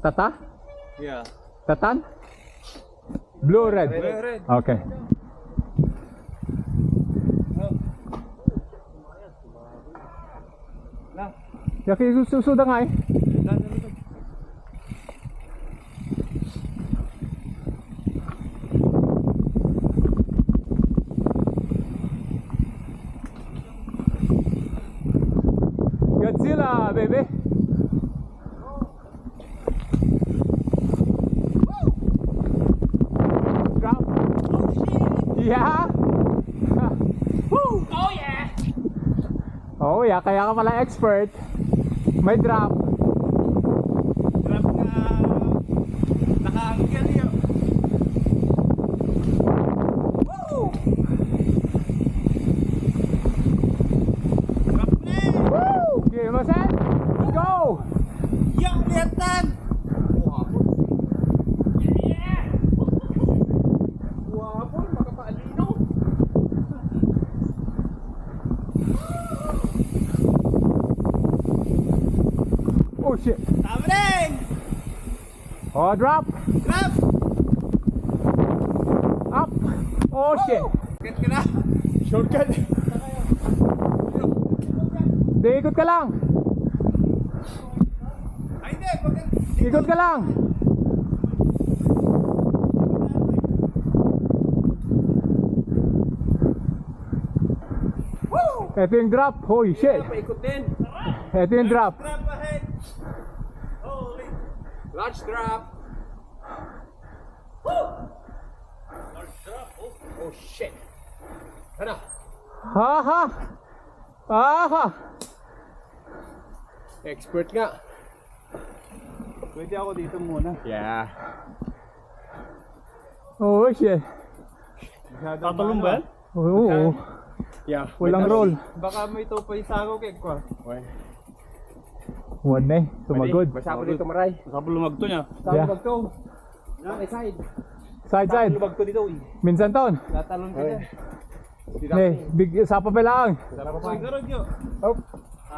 Tata? Yeah. Tatan? Blue, red? Red. Okay. Yaki, susuda nga eh. Godzilla, baby. Drop. Yeah. Oh yeah! Oh yeah, kaya ka pala expert. May drop. Drop na naka-angle yun. Woo! Drop na eh! Woo! Give us it. Let's go. Yak, liatan! Yeah! Wapon, makapaalino. Oh shit. Tama din! Oh, drop. Drop! Up. Oh shit. Get ka na! Shortcut! Di, ikot ka lang. Ay hindi! Pag- Ikot ka lang. Woo! Ito yung drop. Holy shit. Paikutin! Ito yung drop. Drop ahead! Holy! Large drop! Woo! Large drop! Oh shit! Ano? Haha. Haha. Expert nga. Pwede ako dito muna. Yeah. Oh shit. Tatalong ba yan? Oo. Yeah. Walang roll. Baka may tupay sa ako kay kwa. Huwag na eh. Tumagod. Basta ako dito maray. Baka lumagto niya. Yeah. Lumag to. May side. Side, side. Lumag to dito. Minsan ton. Tatalon ka dyan. Eh, big sapa pa lang. Sarap pa. Garag yun. Oh.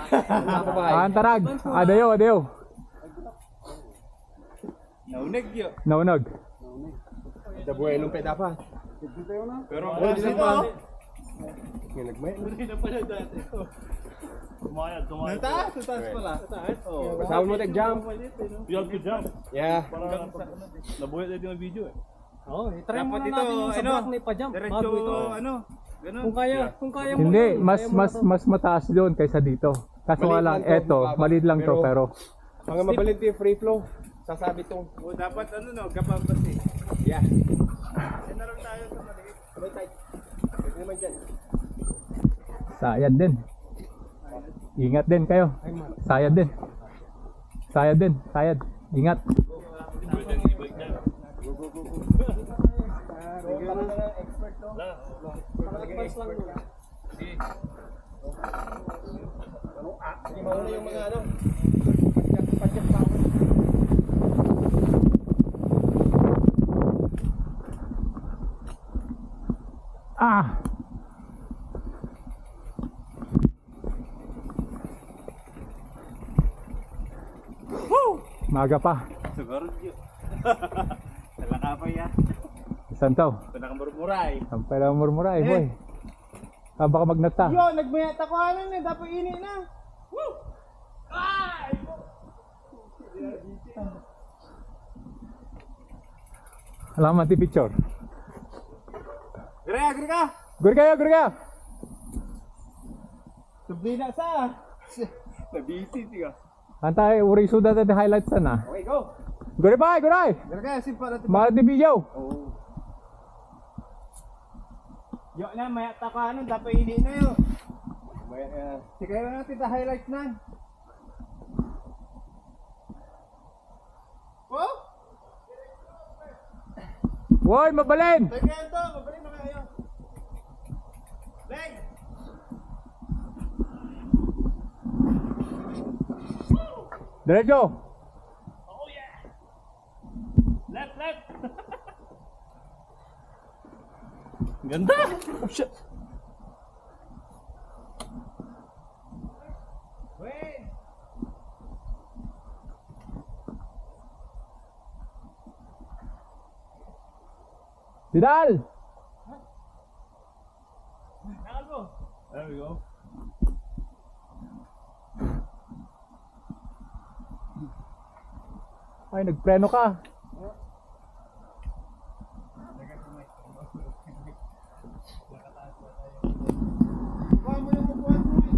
Sarap pa. Antarag. Adayo, adayo. Naunig yun. Naunog. Sa buhay pa dapat. Pero Oh, dito pa. Nagmay. Hindi na pala dati. Tumayad. Sa taas pala. Sa taas? Oo. Basta mo nag-jump. You have to jump. Yeah. Parang nabuhay natin yung video eh. Oh, try mo Dapat na natin yung sa ano, block na ipa-jump. Diretso, Bago ito. ano, ganun. Kung kaya mo. Hindi, lang, mas kaya mo mas na to. mas mataas doon kaysa dito. Kaso nga Maliit lang, lang to, eto, mababa. maliit lang to, pero Mga mabalit yung free flow. Sasabit tong. O dapat ano no, gabambas eh. Yeah. Yan na lang tayo sa maliit. Sabay tight. Pwede naman dyan. sayad din. Ingat din kayo. Sayad din. Sayad din, sayad. Ingat. Hindi mauna yung mga ano. Padyak pa ako. Ah! Maga pa. Siguro yun. Talaka pa yan. Saan to? Ito nakamurmuray. Ang pala murmuray, boy. Ah, baka magnata. Yo, nagmayat ako ano na. Dapat ini na. Woo! Alaman ti picture. Gre ka. Guri kayo. Subli na sa. Nabisi siya. Antay, uri sudah tadi highlights sana. Okay, go. Guri bye, guri. Gre ka, simpa natin. Mahal di video. Yo na, mayat ako ano. Dapat ini na yun. Sige na natin sa highlights na. Oh? Woy, mabalin. Sige ito, mabalik na kayo. Leg! Diretso. Oh yeah! Left! Ganda! Oh shit! Wait! Vidal! There we go. Ay, nagpreno ka. Buka mo yung upuan mo eh.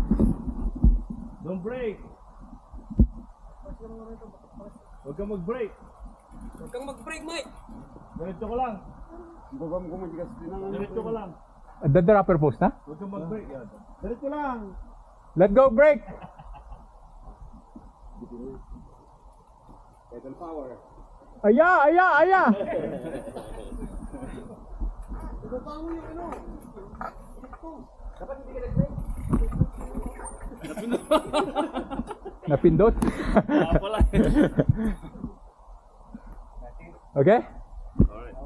Don't break. Huwag kang mag-break. Huwag kang mag-break, Mike. Diretso ka lang. Baba mo kung matigas din ang Diretso ka lang. The dropper post na? Huwag kang mag-break. Yan. Diretso lang. Let go, break! pedal power. Aya, aya, aya! Ibaba mo yung ano. Dapat hindi ka nag-break. Napindot? Pala. Okay? Alright.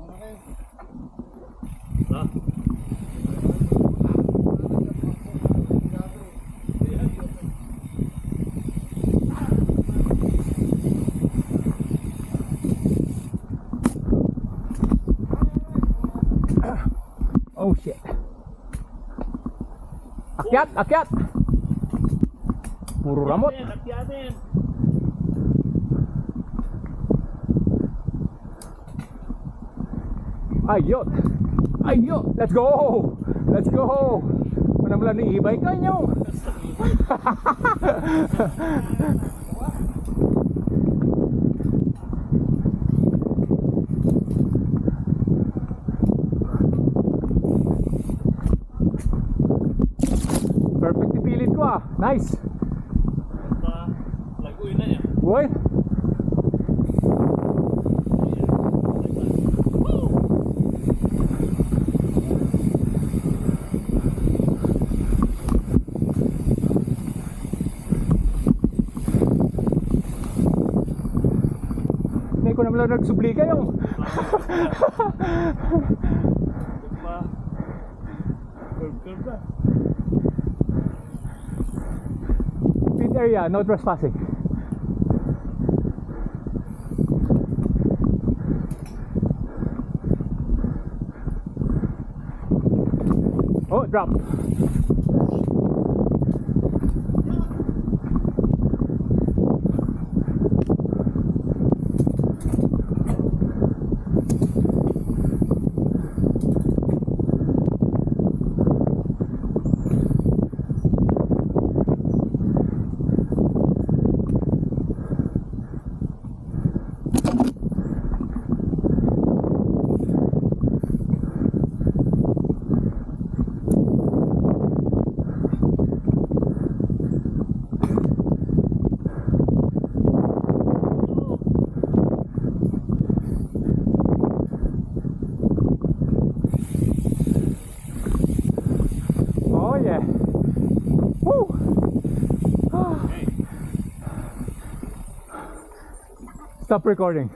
Oh shit. Akyat, akyat! Puro ramot. Akyatin. Ayot! Ayot! Let's go! Let's go! Manamla ni ibay ka nyo! Perfect pilit ko ah! Nice! Laguin na yan. Boy! Hindi ko naman lang nagsubli kayo. Curve na. Pit area, no trespassing. Oh, drop. Oh yeah. Woo. Stop recording.